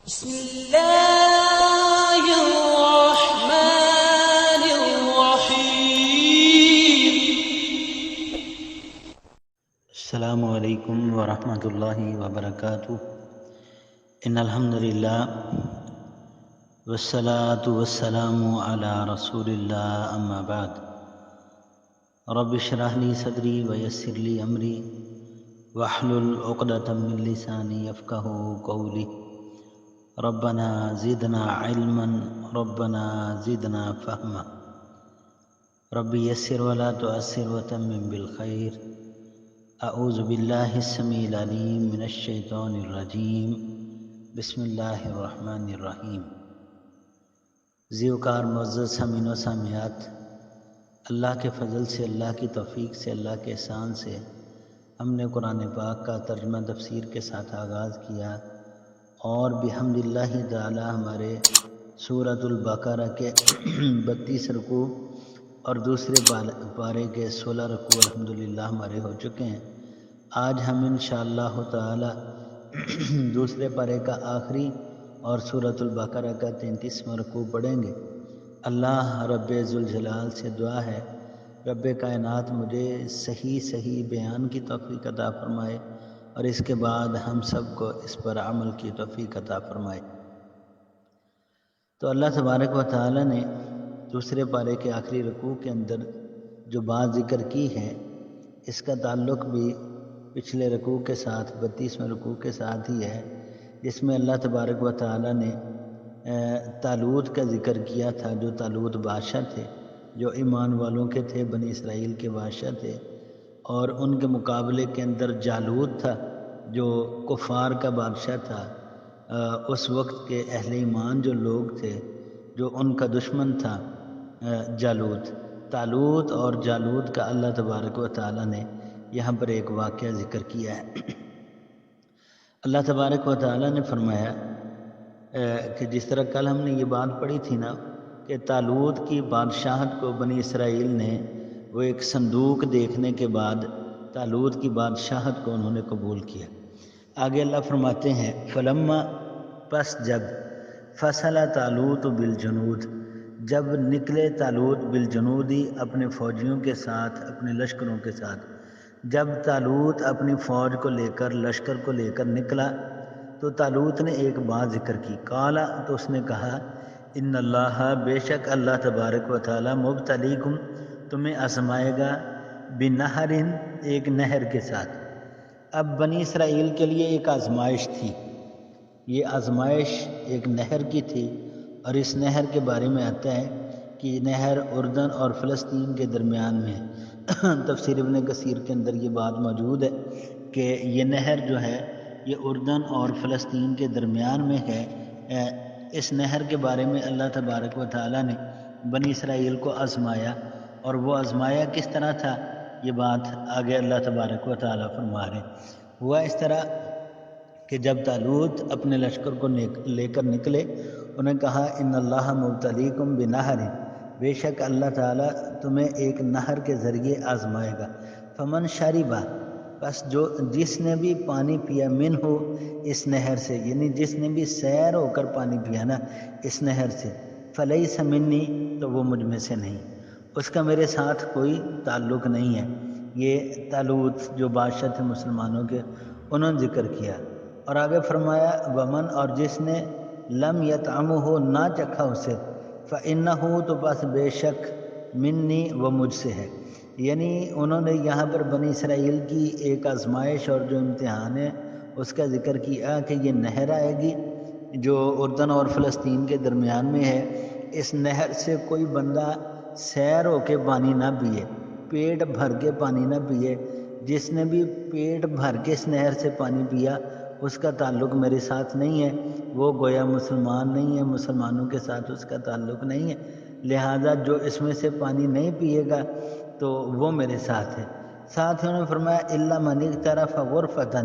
بسم الله الرحمن الرحيم. السلام علیکم ورحمۃ اللہ وبرکاتہ. ان الحمد للہ والصلاة والسلام علی رسول اللہ اما بعد. رب اشرح لی صدری ویسر لی امری واحلل عقدۃ من لسانی یفقہوا قولی. ربنا زدنا علما ربنا زدنا فہما. رب یسر ولا تعسر وتمم بالخیر. اعوذ باللہ السمیع العلیم من الشیطان الرجیم. بسم اللہ الرحمن الرحیم. زیوکار معزز سامعین و سامعات، اللہ کے فضل سے، اللہ کی توفیق سے، اللہ کے احسان سے ہم نے قرآن پاک کا ترجمہ تفسیر کے ساتھ آغاز کیا، اور بحمد اللہ تعالی ہمارے سورۃ البقرہ کے 32 رکوع اور دوسرے پارے کے 16 رکوع الحمدللہ ہمارے ہو چکے ہیں. آج ہم انشاءاللہ تعالی دوسرے پارے کا آخری اور سورۃ البقرہ کا 33واں رکوع پڑھیں گے. اللہ رب ذوالجلال سے دعا ہے رب کائنات مجھے صحیح بیان کی توفیق عطا فرمائے، اور اس کے بعد ہم سب کو اس پر عمل کی توفیق عطا فرمائے. تو اللہ تبارک و تعالی نے دوسرے پارے کے آخری رکوع کے اندر جو بات ذکر کی ہے، اس کا تعلق بھی پچھلے رکوع کے ساتھ 32ویں رکوع کے ساتھ ہی ہے، جس میں اللہ تبارک و تعالی نے طالوت کا ذکر کیا تھا، جو طالوت بادشاہ تھے، جو ایمان والوں کے تھے، بنی اسرائیل کے بادشاہ تھے. اور ان کے مقابلے کے اندر جالوت تھا، جو کفار کا بادشاہ تھا. اس وقت کے اہل ایمان جو لوگ تھے، جو ان کا دشمن تھا جالوت. طالوت اور جالوت کا اللہ تبارک و تعالی نے یہاں پر ایک واقعہ ذکر کیا ہے. اللہ تبارک و تعالی نے فرمایا کہ جس طرح کل ہم نے یہ بات پڑھی تھی نا کہ طالوت کی بادشاہت کو بنی اسرائیل نے، وہ ایک صندوق دیکھنے کے بعد طالوت کی بادشاہت کو انہوں نے قبول کیا. آگے اللہ فرماتے ہیں فلما، پس جب، فصل طالوت بالجنود، جب نکلے طالوت بالجنودی، اپنے فوجیوں کے ساتھ، اپنے لشکروں کے ساتھ. جب طالوت اپنی فوج کو لے کر، لشکر کو لے کر نکلا، تو طالوت نے ایک بات ذکر کی. قالا، تو اس نے کہا، ان اللہ، بے شک اللہ تبارک و تعالی، مبتلیکم، تمہیں آزمائے گا، بنہر، ایک نہر کے ساتھ. اب بنی اسرائیل کے لیے ایک آزمائش تھی. یہ آزمائش ایک نہر کی تھی، اور اس نہر کے بارے میں آتا ہے کہ یہ نہر اردن اور فلسطین کے درمیان میں ہے. تفسیر ابن کثیر کے اندر یہ بات موجود ہے کہ یہ نہر جو ہے یہ اردن اور فلسطین کے درمیان میں ہے. اس نہر کے بارے میں اللہ تبارک و تعالی نے بنی اسرائیل کو آزمایا، اور وہ آزمایا کس طرح تھا، یہ بات آگے اللہ تبارک و تعالی فرما رہے ہیں. ہوا اس طرح کہ جب طالوت اپنے لشکر کو لے کر نکلے، انہیں کہا ان اللہ مبتلیکم بنہر، بے شک اللہ تعالیٰ تمہیں ایک نہر کے ذریعے آزمائے گا. فمن شربا، بس جس نے بھی پانی پیا، من ہو، اس نہر سے، یعنی جس نے بھی سیر ہو کر پانی پیا نا اس نہر سے، فلیس منی، تو وہ مجھ میں سے نہیں، اس کا میرے ساتھ کوئی تعلق نہیں ہے. یہ طالوت جو بادشاہ تھے مسلمانوں کے، انہوں نے ذکر کیا. اور آگے فرمایا ومن، اور جس نے لم یطعمہ، نہ چکھا اسے، فإنہ، تو بس بے شک، منی، وہ مجھ سے ہے. یعنی انہوں نے یہاں پر بنی اسرائیل کی ایک آزمائش اور جو امتحان ہے اس کا ذکر کیا کہ یہ نہر آئے گی جو اردن اور فلسطین کے درمیان میں ہے. اس نہر سے کوئی بندہ سیر ہو کے پانی نہ پیے، پیٹ بھر کے پانی نہ پیے. جس نے بھی پیٹ بھر کے اس نہر سے پانی پیا، اس کا تعلق میرے ساتھ نہیں ہے، وہ گویا مسلمان نہیں ہے، مسلمانوں کے ساتھ اس کا تعلق نہیں ہے. لہذا جو اس میں سے پانی نہیں پیے گا تو وہ میرے ساتھ ہے. ساتھ ہی انہوں نے فرمایا الا من اغترف غرفۃ،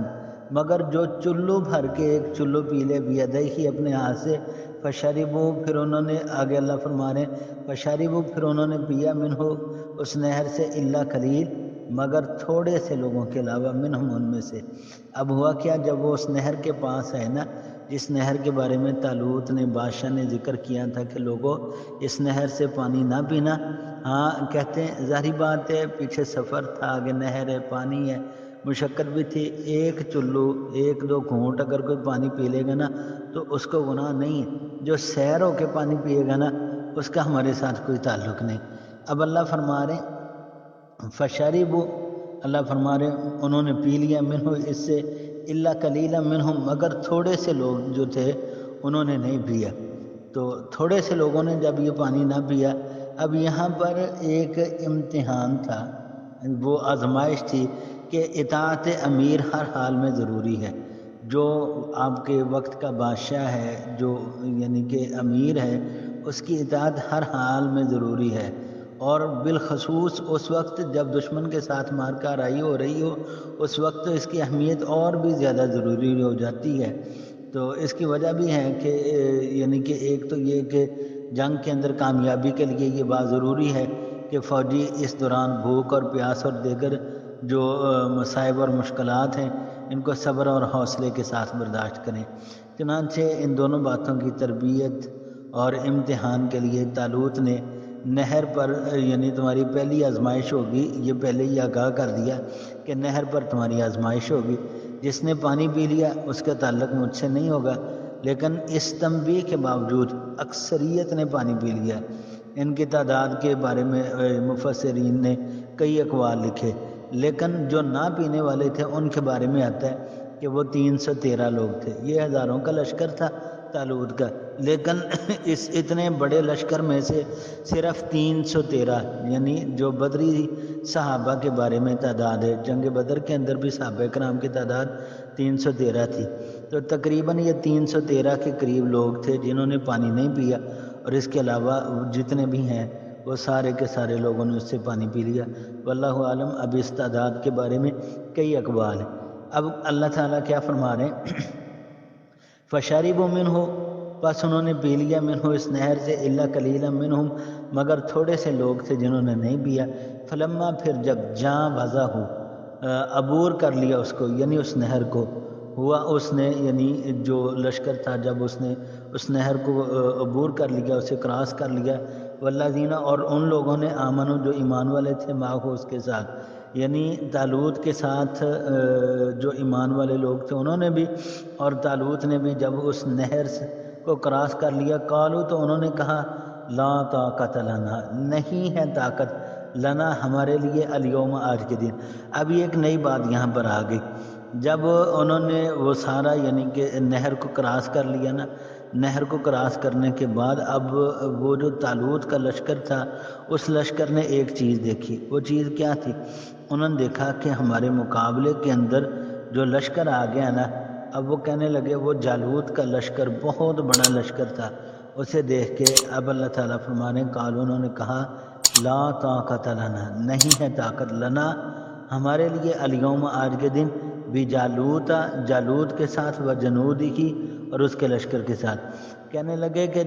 مگر جو چلو بھر کے ایک چلو پی لے، بیدیہ، اپنے ہاتھ سے، فشربوا، پھر انہوں نے، آگے اللہ فرما رہے ہیں فشربوا، پھر انہوں نے پیا، منہ، اس نہر سے، الا قلیل، مگر تھوڑے سے لوگوں کے علاوہ، منہم، ان میں سے. اب ہوا کیا، جب وہ اس نہر کے پاس ہے نا، جس نہر کے بارے میں طالوت نے بادشاہ نے ذکر کیا تھا کہ لوگوں اس نہر سے پانی نہ پینا۔ ہاں کہتے ہیں ظاہری بات ہے، پیچھے سفر تھا، آگے نہر ہے، پانی ہے، مشقت بھی تھی، ایک چلو ایک دو گھونٹ اگر کوئی پانی پی لے گا نا تو اس کو گناہ نہیں ہے، جو سیر ہو کے پانی پیے گا نا اس کا ہمارے ساتھ کوئی تعلق نہیں۔ اب اللہ فرما رہے فشربوا، اللہ فرما رہے انہوں نے پی لیا منہ اس سے، الا قلیلا منہم، مگر تھوڑے سے لوگ جو تھے انہوں نے نہیں پیا۔ تو تھوڑے سے لوگوں نے جب یہ پانی نہ پیا، اب یہاں پر ایک امتحان تھا، وہ آزمائش تھی کہ اطاعت امیر ہر حال میں ضروری ہے۔ جو آپ کے وقت کا بادشاہ ہے، جو یعنی کہ امیر ہے، اس کی اطاعت ہر حال میں ضروری ہے، اور بالخصوص اس وقت جب دشمن کے ساتھ مارکہ آرائی ہو رہی ہو، اس وقت اس کی اہمیت اور بھی زیادہ ضروری ہو جاتی ہے۔ تو اس کی وجہ بھی ہے کہ یعنی کہ ایک تو یہ کہ جنگ کے اندر کامیابی کے لیے یہ بات ضروری ہے کہ فوجی اس دوران بھوک اور پیاس اور دیگر جو مصائب اور مشکلات ہیں ان کو صبر اور حوصلے کے ساتھ برداشت کریں۔ چنانچہ ان دونوں باتوں کی تربیت اور امتحان کے لیے طالوت نے نہر پر یعنی تمہاری پہلی آزمائش ہوگی، یہ پہلے ہی آگاہ کر دیا کہ نہر پر تمہاری آزمائش ہوگی، جس نے پانی پی لیا اس کا تعلق مجھ سے نہیں ہوگا، لیکن اس تنبیہ کے باوجود اکثریت نے پانی پی لیا۔ ان کی تعداد کے بارے میں مفسرین نے کئی اقوال لکھے، لیکن جو نہ پینے والے تھے ان کے بارے میں آتا ہے کہ وہ 313 لوگ تھے۔ یہ ہزاروں کا لشکر تھا طالوت کا، لیکن اس اتنے بڑے لشکر میں سے صرف 313 یعنی جو بدری صحابہ کے بارے میں تعداد ہے، جنگ بدر کے اندر بھی صحابہ کرام کی تعداد 313 تھی، تو تقریباً یہ 313 کے قریب لوگ تھے جنہوں نے پانی نہیں پیا، اور اس کے علاوہ جتنے بھی ہیں وہ سارے کے سارے لوگوں نے اس سے پانی پی لیا۔ واللہ عالم، اب اس تعداد کے بارے میں کئی اقوال ہیں۔ اب اللہ تعالیٰ کیا فرما رہے ہیں فشربوا منہ، بس انہوں نے پی لیا منہ اس نہر سے، الا قلیلا منہم، مگر تھوڑے سے لوگ تھے جنہوں نے نہیں پیا۔ فلما، پھر جب جاں بھزا ہو، عبور کر لیا اس کو یعنی اس نہر کو، ہوا اس نے یعنی جو لشکر تھا جب اس نے اس نہر کو عبور کر لیا، اسے کراس کر لیا، والذین، اور ان لوگوں نے آمنوا جو ایمان والے تھے، معه اس کے ساتھ، یعنی طالوت کے ساتھ جو ایمان والے لوگ تھے انہوں نے بھی اور طالوت نے بھی جب اس نہر کو کراس کر لیا، قالوا، تو انہوں نے کہا لا طاقت لنا، نہیں ہے طاقت، لنا ہمارے لیے، الیوم آج کے دن۔ اب یہ ایک نئی بات یہاں پر آ گئی، جب انہوں نے وہ سارا یعنی کہ نہر کو کراس کر لیا نا، نہر کو کراس کرنے کے بعد اب وہ جو طالوت کا لشکر تھا اس لشکر نے ایک چیز دیکھی، وہ چیز کیا تھی؟ انہوں نے دیکھا کہ ہمارے مقابلے کے اندر جو لشکر آ گیا نا، اب وہ کہنے لگے وہ جالوت کا لشکر بہت بڑا لشکر تھا، اسے دیکھ کے اب اللہ تعالیٰ فرمانے قالوا، انہوں نے کہا لا طاقت لنا، نہیں ہے طاقت، لنا ہمارے لیے، الیوم آج کے دن، بجالوت، جالوت کے ساتھ، و جنودی کی، اور اس کے لشکر کے ساتھ۔ کہنے لگے کہ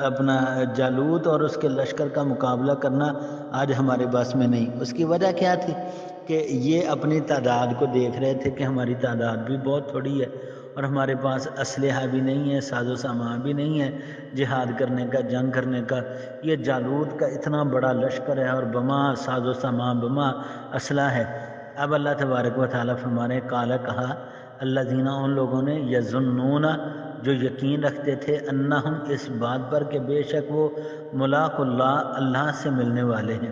اپنا جالوت اور اس کے لشکر کا مقابلہ کرنا آج ہمارے بس میں نہیں۔ اس کی وجہ کیا تھی کہ یہ اپنی تعداد کو دیکھ رہے تھے کہ ہماری تعداد بھی بہت تھوڑی ہے اور ہمارے پاس اسلحہ بھی نہیں ہے، ساز و سامان بھی نہیں ہے جہاد کرنے کا، جنگ کرنے کا۔ یہ جالوت کا اتنا بڑا لشکر ہے اور بما ساز و سامان، بما اسلحہ ہے۔ اب اللہ تبارک و تعالیٰ فرمانے قال، کہا الذین، ان لوگوں نے، یظنون جو یقین رکھتے تھے، انہم اس بات پر کہ بے شک وہ ملاق اللہ، اللہ سے ملنے والے ہیں۔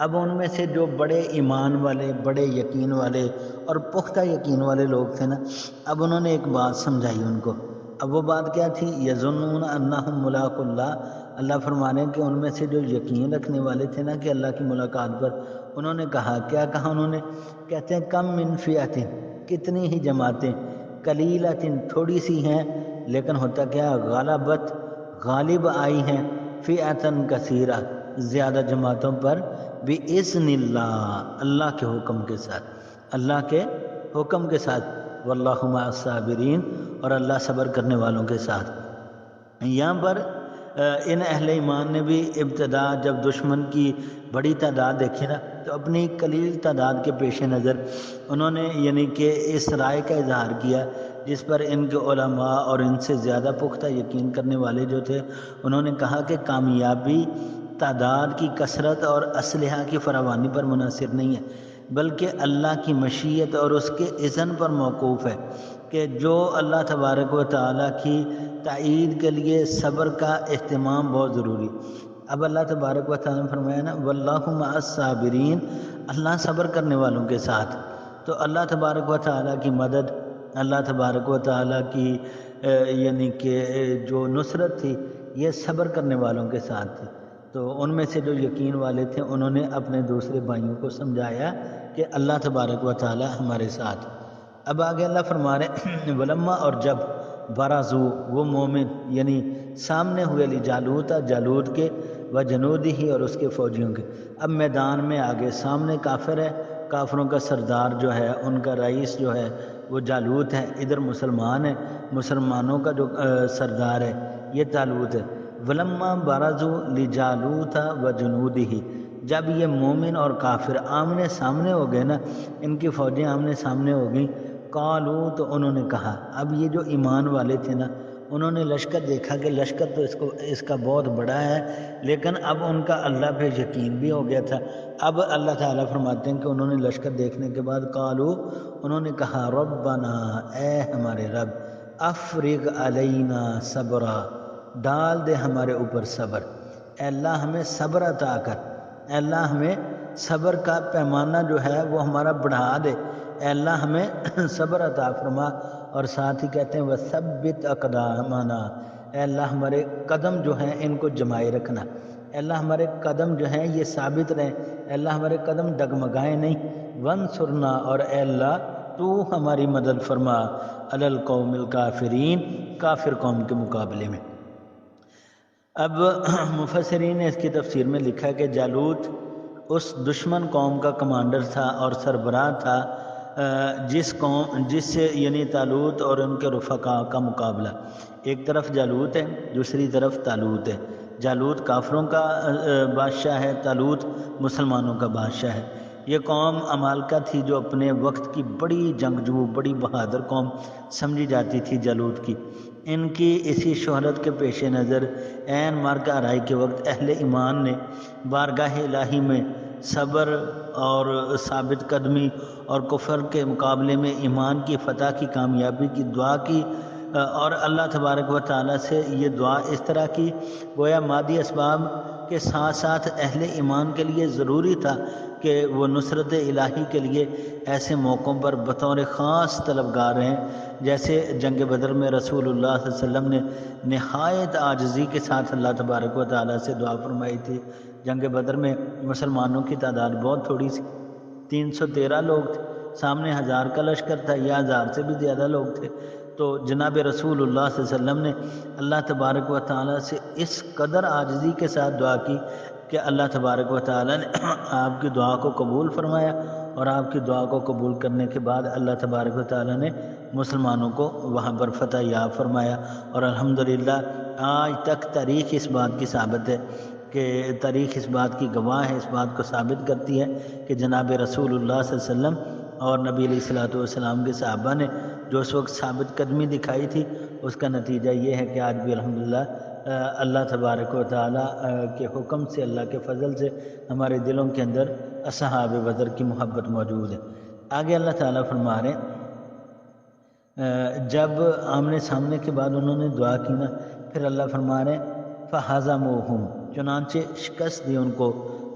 اب ان میں سے جو بڑے ایمان والے، بڑے یقین والے اور پختہ یقین والے لوگ تھے نا، اب انہوں نے ایک بات سمجھائی ان کو۔ اب وہ بات کیا تھی؟ یظنون انہم ملاق اللہ، اللہ فرمانے کہ ان میں سے جو یقین رکھنے والے تھے نا کہ اللہ کی ملاقات پر، انہوں نے کہا، کیا کہا انہوں نے؟ کہتے ہیں کم من فئۃ، کتنی ہی جماعتیں، قلیلۃ، تھوڑی سی ہیں، لیکن ہوتا کیا، غلبت، غالب آئی ہیں، فئۃ کثیرہ، زیادہ جماعتوں پر، بِإِذْنِ اللہ، اللہ کے حکم کے ساتھ، اللہ کے حکم کے ساتھ، واللہ مع الصابرین، اور اللہ صبر کرنے والوں کے ساتھ۔ یہاں پر ان اہل ایمان نے بھی ابتدا جب دشمن کی بڑی تعداد دیکھی نا تو اپنی قلیل تعداد کے پیش نظر انہوں نے یعنی کہ اس رائے کا اظہار کیا جس پر ان کے علماء اور ان سے زیادہ پختہ یقین کرنے والے جو تھے انہوں نے کہا کہ کامیابی تعداد کی کثرت اور اسلحہ کی فراوانی پر منحصر نہیں ہے، بلکہ اللہ کی مشیت اور اس کے اذن پر موقوف ہے کہ جو اللہ تبارک و تعالیٰ کی تائید کے لیے صبر کا اہتمام بہت ضروری۔ اب اللہ تبارک و تعالیٰ نے فرمایا نا واللہ مع الصابرین، اللہ صبر کرنے والوں کے ساتھ۔ تو اللہ تبارک و تعالیٰ کی مدد، اللہ تبارک و تعالیٰ کی یعنی کہ جو نصرت تھی یہ صبر کرنے والوں کے ساتھ تھی۔ تو ان میں سے جو یقین والے تھے انہوں نے اپنے دوسرے بھائیوں کو سمجھایا کہ اللہ تبارک و تعالیٰ ہمارے ساتھ۔ اب آگے اللہ فرما رہے ولما، اور جب برازو وہ مومن یعنی سامنے ہوئے لجالوت جالوت کے وجنودی ہی اور اس کے فوجیوں کے۔ اب میدان میں آگے سامنے کافر ہے، کافروں کا سردار جو ہے ان کا رئیس جو ہے وہ جالوت ہے، ادھر مسلمان ہے، مسلمانوں کا جو سردار ہے یہ طالوت ہے۔ ولما برزو لجالوت وجنودہ، جب یہ مومن اور کافر آمنے سامنے ہو گئے نا، ان کی فوجیں آمنے سامنے ہو گئیں، قالو تو انہوں نے کہا، اب یہ جو ایمان والے تھے نا انہوں نے لشکر دیکھا کہ لشکر تو اس کا بہت بڑا ہے، لیکن اب ان کا اللہ پہ یقین بھی ہو گیا تھا۔ اب اللہ تعالیٰ فرماتے ہیں کہ انہوں نے لشکر دیکھنے کے بعد قالو انہوں نے کہا ربنا، اے ہمارے رب، افرغ علینا صبرا، ڈال دے ہمارے اوپر صبر، اے اللہ ہمیں صبر عطا کر، اے اللہ ہمیں صبر کا پیمانہ جو ہے وہ ہمارا بڑھا دے، اے اللہ ہمیں صبر عطا فرما۔ اور ساتھ ہی کہتے ہیں وثبت اقدامنا، اے اللہ ہمارے قدم جو ہیں ان کو جمائے رکھنا، اے اللہ ہمارے قدم جو ہیں یہ ثابت رہیں، اے اللہ ہمارے قدم ڈگمگائیں نہیں، وانصرنا، اور اے اللہ تو ہماری مدد فرما، علی القوم الکافرین، کافر قوم کے مقابلے میں۔ اب مفسرین نے اس کی تفسیر میں لکھا کہ جالوت اس دشمن قوم کا کمانڈر تھا اور سربراہ تھا جس سے یعنی طالوت اور ان کے رفقا کا مقابلہ، ایک طرف جالوت ہے دوسری طرف طالوت ہے۔ جالوت کافروں کا بادشاہ ہے، طالوت مسلمانوں کا بادشاہ ہے۔ یہ قوم عمالقہ تھی جو اپنے وقت کی بڑی جنگجو، بڑی بہادر قوم سمجھی جاتی تھی جالوت کی۔ ان کی اسی شہرت کے پیش نظر عین مرگ آرائی کے وقت اہل ایمان نے بارگاہ الہی میں صبر اور ثابت قدمی اور کفر کے مقابلے میں ایمان کی فتح کی کامیابی کی دعا کی، اور اللہ تبارک و تعالیٰ سے یہ دعا اس طرح کی گویا مادی اسباب کے ساتھ ساتھ اہل ایمان کے لیے ضروری تھا کہ وہ نصرت الہی کے لیے ایسے موقعوں پر بطور خاص طلبگار ہیں، جیسے جنگ بدر میں رسول اللہ صلی اللہ علیہ وسلم نے نہایت عاجزی کے ساتھ اللہ تبارک و تعالیٰ سے دعا فرمائی تھی۔ جنگ بدر میں مسلمانوں کی تعداد بہت تھوڑی سی، 313 لوگ تھے، سامنے 1000 کا لشکر تھا یا 1000 سے بھی زیادہ لوگ تھے۔ تو جناب رسول اللہ صلی اللہ علیہ وسلم نے اللہ تبارک و تعالیٰ سے اس قدر عاجزی کے ساتھ دعا کی کہ اللہ تبارک و تعالیٰ نے آپ کی دعا کو قبول فرمایا، اور آپ کی دعا کو قبول کرنے کے بعد اللہ تبارک و تعالیٰ نے مسلمانوں کو وہاں پر فتح یاب فرمایا۔ اور الحمدللہ آج تک تاریخ اس بات کی ثابت ہے کہ تاریخ اس بات کی گواہ ہے، اس بات کو ثابت کرتی ہے کہ جناب رسول اللہ صلی اللہ علیہ وسلم اور نبی علیہ الصلوۃ والسلام کے صحابہ نے جو اس وقت ثابت قدمی دکھائی تھی، اس کا نتیجہ یہ ہے کہ آج بھی الحمدللہ اللہ تبارک و تعالیٰ کے حکم سے، اللہ کے فضل سے ہمارے دلوں کے اندر اصحاب بدر کی محبت موجود ہے۔ آگے اللہ تعالیٰ فرما رہے جب آمنے سامنے کے بعد انہوں نے دعا کی نا، پھر اللہ فرما رہے فَحَزَمُوهُمْ، چنانچہ شکست دی ان کو،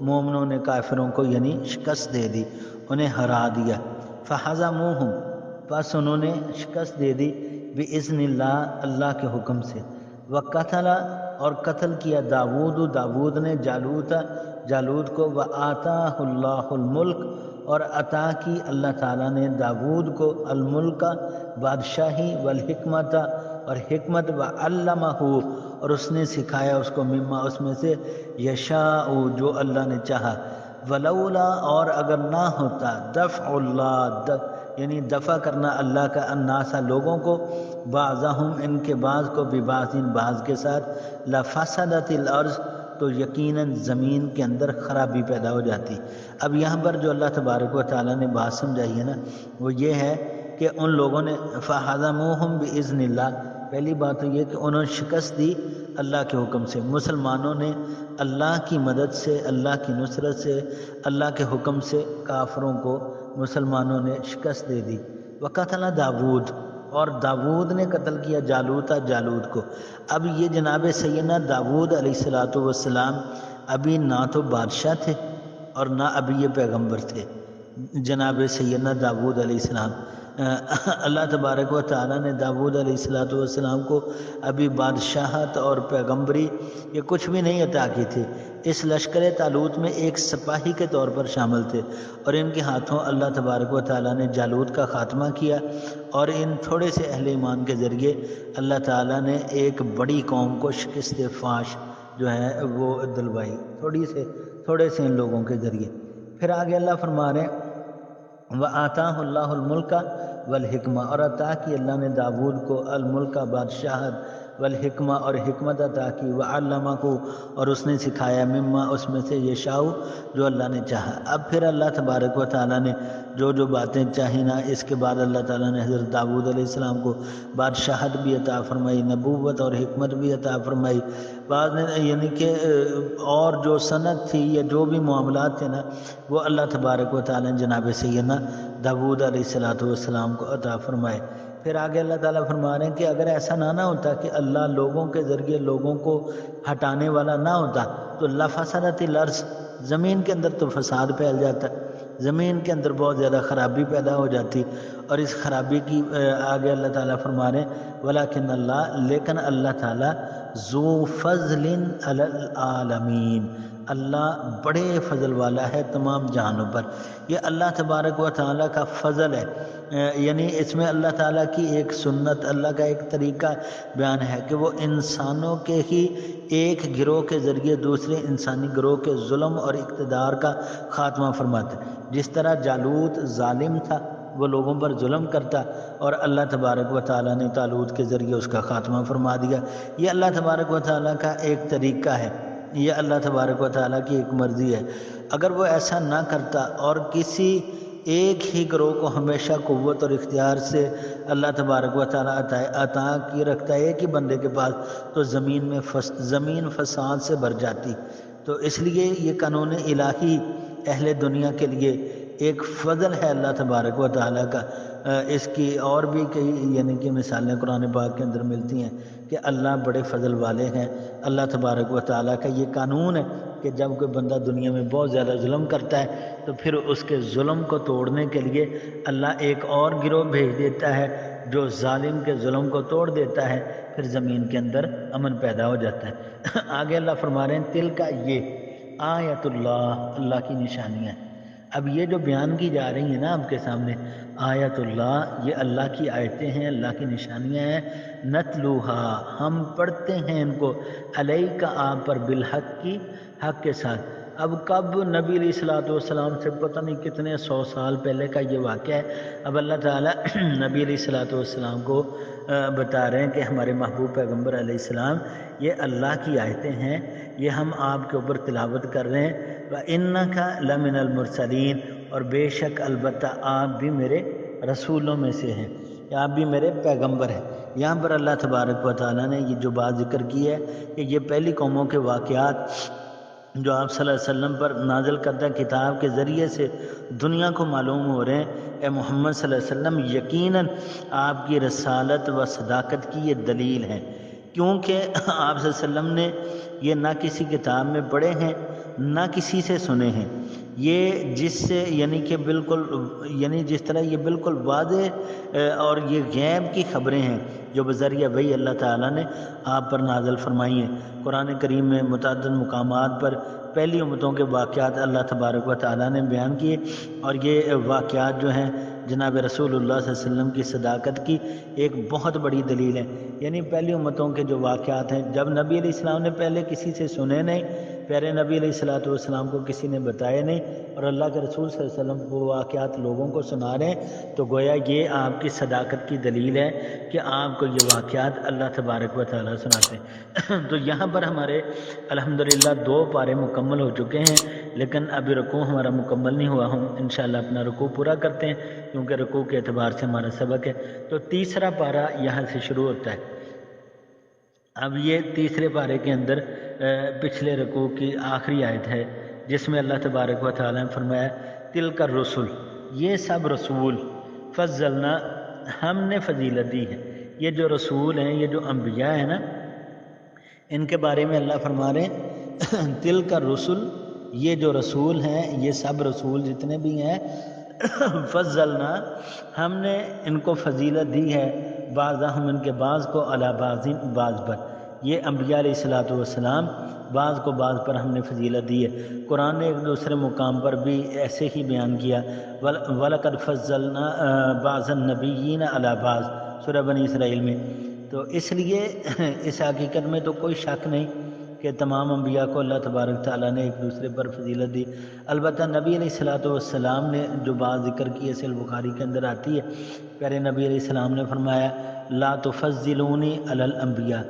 مومنوں نے کافروں کو یعنی شکست دے دی، انہیں ہرا دیا۔ فَحَزَمُوهُمْ، بس انہوں نے شکست دے دی، بِإِذْنِ اللہ، اللہ کے حکم سے۔ وَقَتَلَ، اور قتل کیا داود نے جالوت کو، وَآتَاهُ اللَّهُ الْمُلْک، اور عطا کی اللہ تعالیٰ نے داود کو الملک، بادشاہی، والحکمت، اور حکمت، وَعَلَّمَهُ، اور اس نے سکھایا اس کو، مما، اس میں سے، یشاء، جو اللہ نے چاہا، ولولا، اور اگر نہ ہوتا، دفع اللہ، یعنی دفع کرنا اللہ کا، الناس، لوگوں کو، بعضہم، ان کے بعض کو، ببعض، بعض کے ساتھ، لفسدت الارض، تو یقیناً زمین کے اندر خرابی پیدا ہو جاتی۔ اب یہاں پر جو اللہ تبارک و تعالیٰ نے بات سمجھائی ہے نا، وہ یہ ہے کہ ان لوگوں نے فَهَزَمُوهُمْ بِإِذْنِ اللَّهِ، پہلی بات تو یہ کہ انہوں نے شکست دی اللہ کے حکم سے، مسلمانوں نے اللہ کی مدد سے، اللہ کی نصرت سے، اللہ کے حکم سے کافروں کو مسلمانوں نے شکست دے دی۔ وَقَتَلَ داود، اور داود نے قتل کیا جالوت کو۔ اب یہ جناب سیدنا داود علیہ السلام ابھی نہ تو بادشاہ تھے اور نہ ابھی یہ پیغمبر تھے۔ جناب سیدنا داود علیہ السلام، اللہ تبارک و تعالیٰ نے داود علیہ السلام کو ابھی بادشاہت اور پیغمبری یہ کچھ بھی نہیں عطا کی تھی۔ اس لشکر طالوت میں ایک سپاہی کے طور پر شامل تھے، اور ان کے ہاتھوں اللہ تبارک و تعالیٰ نے جالوت کا خاتمہ کیا، اور ان تھوڑے سے اہل ایمان کے ذریعے اللہ تعالیٰ نے ایک بڑی قوم کو شکست فاش جو ہے وہ دلوائی، تھوڑے سے ان لوگوں کے ذریعے۔ پھر آگے اللہ فرما رہے ہیں وَآتَاهُ اللَّهُ الْمُلْكَ وَالْحِكْمَةَ، اور عطا کی اللہ نے داود کو الملک بادشاہت، والحکمہ اور حکمت عطا کی، وعلمہ اور اس نے سکھایا، مما اس میں سے یشاء جو اللہ نے چاہا۔ اب پھر اللہ تبارک و تعالیٰ نے جو باتیں چاہی نا، اس کے بعد اللہ تعالیٰ نے حضرت داود علیہ السلام کو بادشاہت بھی عطا فرمائی، نبوت اور حکمت بھی عطا فرمائی۔ بعد نے یعنی کہ اور جو صنعت تھی یا جو بھی معاملات تھے نا، وہ اللہ تبارک و تعالیٰ نے جناب سیدنا داود علیہ السلام کو عطا فرمائے۔ پھر آگے اللہ تعالیٰ فرما رہے ہیں کہ اگر ایسا نہ ہوتا کہ اللہ لوگوں کے ذریعے لوگوں کو ہٹانے والا نہ ہوتا تو لفسدت الارض، زمین کے اندر تو فساد پھیل جاتا، زمین کے اندر بہت زیادہ خرابی پیدا ہو جاتی، اور اس خرابی کی آگے اللہ تعالیٰ فرما رہے ہیں ولیکن اللہ، لیکن اللہ تعالیٰ ذو فضل علی العالمین، اللہ بڑے فضل والا ہے تمام جہانوں پر۔ یہ اللہ تبارک و تعالیٰ کا فضل ہے، یعنی اس میں اللہ تعالیٰ کی ایک سنت، اللہ کا ایک طریقہ بیان ہے کہ وہ انسانوں کے ہی ایک گروہ کے ذریعے دوسرے انسانی گروہ کے ظلم اور اقتدار کا خاتمہ فرماتا ہے۔ جس طرح جالوت ظالم تھا، وہ لوگوں پر ظلم کرتا، اور اللہ تبارک و تعالیٰ نے طالوت کے ذریعے اس کا خاتمہ فرما دیا۔ یہ اللہ تبارک و تعالیٰ کا ایک طریقہ ہے، یہ اللہ تبارک و تعالیٰ کی ایک مرضی ہے۔ اگر وہ ایسا نہ کرتا اور کسی ایک ہی گروہ کو ہمیشہ قوت اور اختیار سے اللہ تبارک و تعالیٰ عطا کی رکھتا ہے ایک ہی بندے کے پاس، تو زمین فساد سے بھر جاتی۔ تو اس لیے یہ قانون الہی اہل دنیا کے لیے ایک فضل ہے اللہ تبارک و تعالیٰ کا۔ اس کی اور بھی کئی یعنی کہ مثالیں قرآن پاک کے اندر ملتی ہیں کہ اللہ بڑے فضل والے ہیں۔ اللہ تبارک و تعالیٰ کا یہ قانون ہے کہ جب کوئی بندہ دنیا میں بہت زیادہ ظلم کرتا ہے تو پھر اس کے ظلم کو توڑنے کے لیے اللہ ایک اور گروہ بھیج دیتا ہے جو ظالم کے ظلم کو توڑ دیتا ہے، پھر زمین کے اندر امن پیدا ہو جاتا ہے۔ آگے اللہ فرما رہے ہیں تل کا یہ آیت اللہ، اللہ کی نشانیاں۔ اب یہ جو بیان کی جا رہی ہیں نا آپ کے سامنے، آیت اللہ، یہ اللہ کی آیتیں ہیں، اللہ کی نشانیاں ہیں۔ نتلوہا، ہم پڑھتے ہیں ان کو، علیک، آپ پر، بالحق کی، حق کے ساتھ۔ اب کب نبی علیہ السلام سے پتہ نہیں کتنے 100 سال پہلے کا یہ واقعہ ہے۔ اب اللہ تعالیٰ نبی علیہ السلام کو بتا رہے ہیں کہ ہمارے محبوب پیغمبر علیہ السلام یہ اللہ کی آیتیں ہیں، یہ ہم آپ کے اوپر تلاوت کر رہے ہیں۔ وَإِنَّكَ لَمِنَ الْمُرْسَلِينَ، اور بے شک البتہ آپ بھی میرے رسولوں میں سے ہیں، آپ بھی میرے پیغمبر ہیں۔ یہاں پر اللہ تبارک و تعالیٰ نے یہ جو بات ذکر کی ہے کہ یہ پہلی قوموں کے واقعات جو آپ صلی اللہ علیہ وسلم پر نازل کردہ کتاب کے ذریعے سے دنیا کو معلوم ہو رہے ہیں، اے محمد صلی اللہ علیہ وسلم یقیناً آپ کی رسالت و صداقت کی یہ دلیل ہے، کیونکہ آپ صلی اللہ علیہ وسلم نے یہ نہ کسی کتاب میں پڑھے ہیں نہ کسی سے سنے ہیں، یہ جس سے یعنی کہ بالکل یعنی جس طرح یہ بالکل واضح اور یہ غیب کی خبریں ہیں جو بذریعہ وحی اللہ تعالیٰ نے آپ پر نازل فرمائی ہیں۔ قرآن کریم میں متعدد مقامات پر پہلی امتوں کے واقعات اللہ تبارک و تعالیٰ نے بیان کیے، اور یہ واقعات جو ہیں جناب رسول اللہ صلی اللہ علیہ وسلم کی صداقت کی ایک بہت بڑی دلیل ہے۔ یعنی پہلی امتوں کے جو واقعات ہیں، جب نبی علیہ السلام نے پہلے کسی سے سنے نہیں، پیارے نبی علیہ السلام کو کسی نے بتائے نہیں، اور اللہ کے رسول صلی اللہ علیہ وسلم وہ واقعات لوگوں کو سنا رہے ہیں، تو گویا یہ آپ کی صداقت کی دلیل ہے کہ آپ کو یہ واقعات اللہ تبارک و تعالیٰ سناتے ہیں۔ تو یہاں پر ہمارے الحمدللہ 2 پارے مکمل ہو چکے ہیں، لیکن ابھی رکوع ہمارا مکمل نہیں ہوا، ہم انشاءاللہ اپنا رکوع پورا کرتے ہیں کیونکہ رکوع کے اعتبار سے ہمارا سبق ہے۔ تو تیسرا پارہ یہاں سے شروع ہوتا ہے۔ اب یہ تیسرے پارے کے اندر پچھلے رکوع کی آخری آیت ہے جس میں اللہ تبارک و تعالیٰ نے فرمایا تلک الرسل، یہ سب رسول، فضلنا، ہم نے فضیلت دی ہے۔ یہ جو رسول ہیں، یہ جو انبیاء ہیں نا، ان کے بارے میں اللہ فرما رہے ہیں تلک الرسل، یہ جو رسول ہیں، یہ سب رسول جتنے بھی ہیں، فضلنا، ہم نے ان کو فضیلت دی ہے، بعضہم، ان کے بعض کو، علی بعض، بعض پر۔ یہ انبیاء علیہ الصلوۃ والسلام، بعض کو بعض پر ہم نے فضیلت دی ہے۔ قرآن نے ایک دوسرے مقام پر بھی ایسے ہی بیان کیا، وَلَقَدْ فَضَّلْنَا بَعْضَ النَّبِيِّينَ عَلَى بَعْضٍ، سورہ بنی اسرائیل میں۔ تو اس لیے اس حقیقت میں تو کوئی شک نہیں کہ تمام انبیاء کو اللہ تبارک تعالیٰ نے ایک دوسرے پر فضیلت دی۔ البتہ نبی علیہ الصلوۃ والسلام نے جو بات ذکر کی ہے، صحیح البخاری کے اندر آتی ہے، پیارے نبی علیہ السلام نے فرمایا لا تفضلونی علی الانبیاء،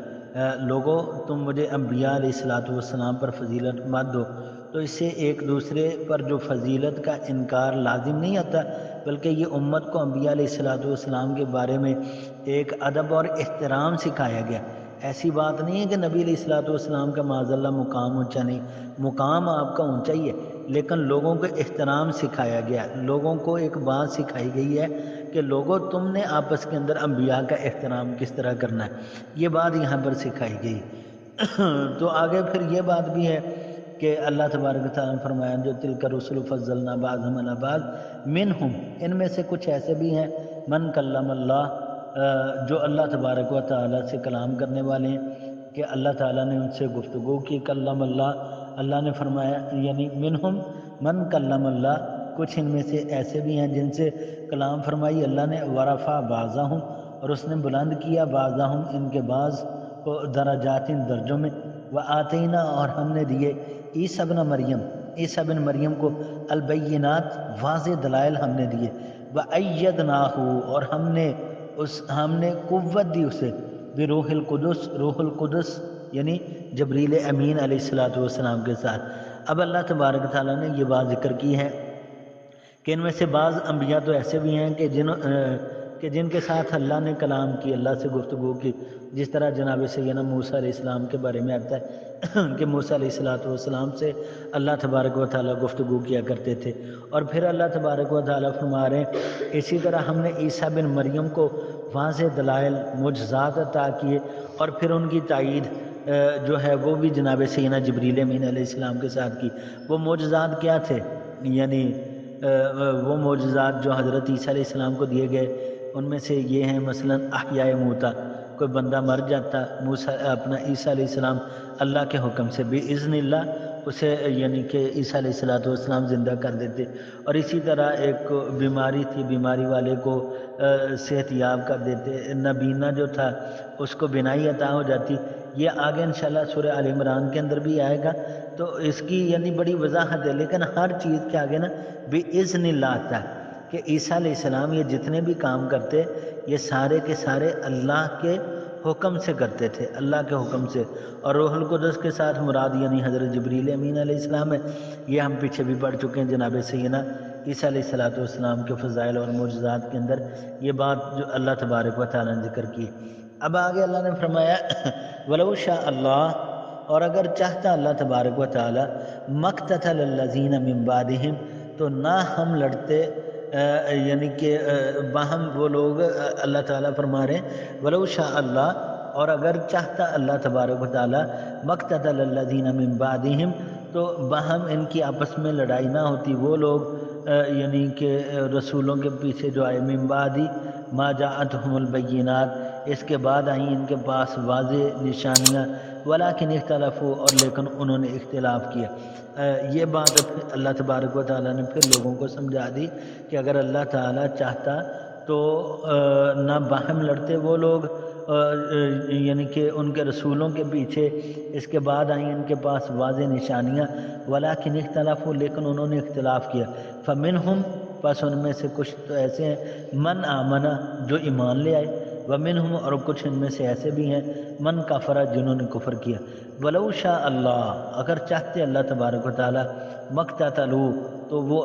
لوگوں تم مجھے انبیاء علیہ الصلوۃ والسلام پر فضیلت مت دو۔ تو اس سے ایک دوسرے پر جو فضیلت کا انکار لازم نہیں آتا، بلکہ یہ امت کو انبیاء علیہ الصلوۃ والسلام کے بارے میں ایک ادب اور احترام سکھایا گیا۔ ایسی بات نہیں ہے کہ نبی علیہ الصلوۃ والسلام کا معاذ اللہ مقام اونچا نہیں، مقام آپ کا اونچا ہی ہے، لیکن لوگوں کو احترام سکھایا گیا۔ لوگوں کو ایک بات سکھائی گئی ہے کہ لوگوں تم نے آپس کے اندر انبیاء کا احترام کس طرح کرنا ہے، یہ بات یہاں پر سکھائی گئی۔ تو آگے پھر یہ بات بھی ہے کہ اللہ تبارک و تعالیٰ نے فرمایا جو تلک الرسل فضلنا بعضهم علی بعض منہم، ان میں سے کچھ ایسے بھی ہیں من کلم اللہ، جو اللہ تبارک و تعالیٰ سے کلام کرنے والے ہیں، کہ اللہ تعالیٰ نے ان سے گفتگو کی۔ کلم اللہ، اللہ نے فرمایا یعنی منہم من کلم اللہ، کچھ ان میں سے ایسے بھی ہیں جن سے کلام فرمائی اللہ نے۔ ورفع بعضهم، اور اس نے بلند کیا بعضهم، ان کے بعض کو، درجات، درجوں میں۔ وآتینا، اور ہم نے دیے عیسیٰ ابن مریم، عیسیٰ بن مریم کو، البینات، واضح دلائل ہم نے دیے۔ وأیدناہ، اور ہم نے قوت دی اسے، بروح القدس، روح القدس یعنی جبریل امین علیہ الصلوۃ والسلام کے ساتھ۔ اب اللہ تبارک تعالیٰ نے یہ بات ذکر کی ہے کہ ان میں سے بعض انبیاء تو ایسے بھی ہیں کہ جن کے ساتھ اللہ نے کلام کی، اللہ سے گفتگو کی، جس طرح جناب سیدنا موسیٰ علیہ السلام کے بارے میں آتا ہے کہ موسیٰ علیہ الصلوۃ والسلام سے اللہ تبارک و تعالیٰ گفتگو کیا کرتے تھے۔ اور پھر اللہ تبارک و تعالیٰ فرما رہے ہیں اسی طرح ہم نے عیسیٰ بن مریم کو واضح دلائل، معجزات عطا کیے، اور پھر ان کی تائید جو ہے وہ بھی جناب سیدنا جبریل امین علیہ السلام کے ساتھ کی۔ وہ معجزات کیا تھے؟ یعنی وہ معجزات جو حضرت عیسیٰ علیہ السلام کو دیے گئے، ان میں سے یہ ہیں مثلا احیاء موتا، کوئی بندہ مر جاتا، اپنا عیسیٰ علیہ السلام اللہ کے حکم سے باذن اللہ اسے یعنی کہ عیسیٰ علیہ الصلوۃ والسلام زندہ کر دیتے۔ اور اسی طرح ایک بیماری تھی، بیماری والے کو صحت یاب کر دیتے، نابینا جو تھا اس کو بینائی عطا ہو جاتی۔ یہ آگے انشاءاللہ سورہ آل عمران کے اندر بھی آئے گا، تو اس کی یعنی بڑی وضاحت ہے۔ لیکن ہر چیز کے آگے نا باذن اللہ آتا ہے کہ عیسیٰ علیہ السلام یہ جتنے بھی کام کرتے یہ سارے کے سارے اللہ کے حکم سے کرتے تھے، اللہ کے حکم سے۔ اور روح القدس کے ساتھ مراد یعنی حضرت جبریل امین علیہ السلام ہے۔ یہ ہم پیچھے بھی پڑھ چکے ہیں جناب سیدنا عیسیٰ علیہ الصلوۃ والسلام کے فضائل اور معجزات کے اندر یہ بات جو اللہ تبارک و تعالیٰ نے ذکر کی۔ اب آگے اللہ نے فرمایا وَلَوْ شَاءَ اللَّهُ، اور اگر چاہتا اللہ تبارک و تعالیٰ، مَقْتَتَلَ الَّذِينَ مِن بَعْدِهِمْ، تو نہ ہم لڑتے یعنی کہ باہم وہ لوگ، اللہ تعالیٰ فرما رہے ہیں وَلَوْ شَاءَ اللَّهُ، اور اگر چاہتا اللہ تبارک و تعالیٰ، مَقْتَتَلَ الَّذِينَ مِن بَعْدِهِمْ، تو باہم ان کی آپس میں لڑائی نہ ہوتی، وہ لوگ یعنی کہ رسولوں کے پیچھے جو آئے، من بعد ما جاءتهم البینات، اس کے بعد آئیں ان کے پاس واضح نشانیاں، ولیکن اختلفوا، اور لیکن انہوں نے اختلاف کیا۔ یہ بات اللہ تبارک و تعالیٰ نے پھر لوگوں کو سمجھا دی کہ اگر اللہ تعالیٰ چاہتا تو نہ باہم لڑتے وہ لوگ، یعنی کہ ان کے رسولوں کے پیچھے، اس کے بعد آئیں ان کے پاس واضح نشانیاں، ولیکن اختلافوا، لیکن انہوں نے اختلاف کیا۔ فمنہم، پس ان میں سے کچھ تو ایسے ہیں، من آمنا، جو ایمان لے آئے، ومنہم، اور کچھ ان میں سے ایسے بھی ہیں، من کفر، جنہوں نے کفر کیا۔ ولو شاء اللہ، اگر چاہتے اللہ تبارک و تعالیٰ، مقتتلو، تو وہ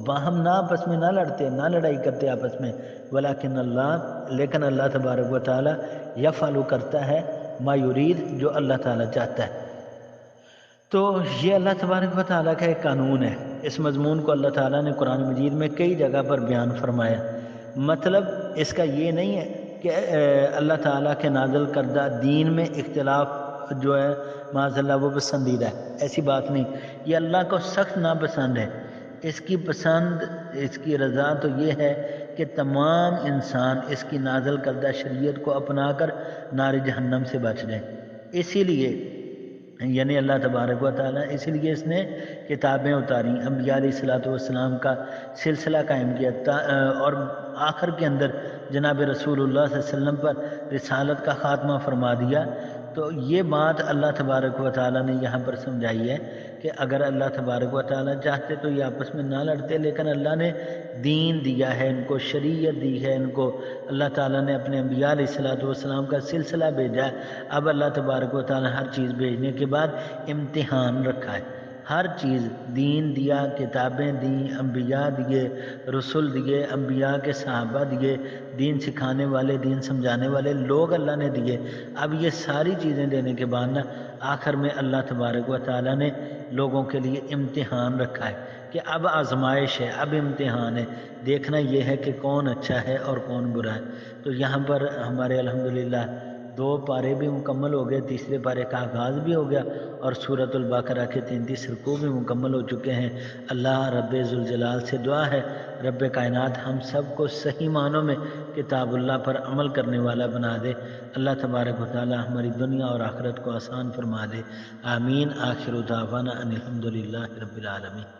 باہم نہ آپس میں نہ لڑتے، نہ لڑائی کرتے آپس میں، ولیکن اللہ تبارک و تعالی یفعل کرتا ہے ما یرید، جو اللہ تعالی چاہتا ہے۔ تو یہ اللہ تبارک و تعالیٰ کا ایک قانون ہے۔ اس مضمون کو اللہ تعالیٰ نے قرآن مجید میں کئی جگہ پر بیان فرمایا۔ مطلب اس کا یہ نہیں ہے کہ اللہ تعالیٰ کے نازل کردہ دین میں اختلاف جو ہے معاذ اللہ وہ پسندیدہ ہے، ایسی بات نہیں۔ یہ اللہ کو سخت ناپسند ہے۔ اس کی پسند، اس کی رضا تو یہ ہے کہ تمام انسان اس کی نازل کردہ شریعت کو اپنا کر نار جہنم سے بچ جائیں۔ اسی لیے یعنی اللہ تبارک و تعالیٰ اسی لیے اس نے کتابیں اتاری، انبیاء علیہ الصلوۃ والسلام کا سلسلہ قائم کیا، اور آخر کے اندر جناب رسول اللہ صلی اللہ علیہ وسلم پر رسالت کا خاتمہ فرما دیا۔ تو یہ بات اللہ تبارک و تعالیٰ نے یہاں پر سمجھائی ہے کہ اگر اللہ تبارک و تعالیٰ چاہتے تو یہ آپس میں نہ لڑتے، لیکن اللہ نے دین دیا ہے ان کو، شریعت دی ہے ان کو، اللہ تعالیٰ نے اپنے انبیاء علیہ الصلوۃ والسلام کا سلسلہ بھیجا ہے۔ اب اللہ تبارک و تعالیٰ ہر چیز بھیجنے کے بعد امتحان رکھا ہے، ہر چیز، دین دیا، کتابیں دیں، انبیاء دیے، رسول دیے، انبیاء کے صحابہ دیے، دین سکھانے والے، دین سمجھانے والے لوگ اللہ نے دیے۔ اب یہ ساری چیزیں دینے کے بعد نا آخر میں اللہ تبارک و تعالیٰ نے لوگوں کے لیے امتحان رکھا ہے کہ اب آزمائش ہے، اب امتحان ہے، دیکھنا یہ ہے کہ کون اچھا ہے اور کون برا ہے۔ تو یہاں پر ہمارے الحمدللہ 2 پارے بھی مکمل ہو گئے، تیسرے پارے کا آغاز بھی ہو گیا، اور سورۃ البقرہ کے 33 رکوع بھی مکمل ہو چکے ہیں۔ اللہ رب ذوالجلال سے دعا ہے رب کائنات ہم سب کو صحیح معنوں میں کتاب اللہ پر عمل کرنے والا بنا دے۔ اللہ تبارک و تعالی ہماری دنیا اور آخرت کو آسان فرما دے۔ آمین۔ آخر دعوانا ان الحمدللہ رب العالمین۔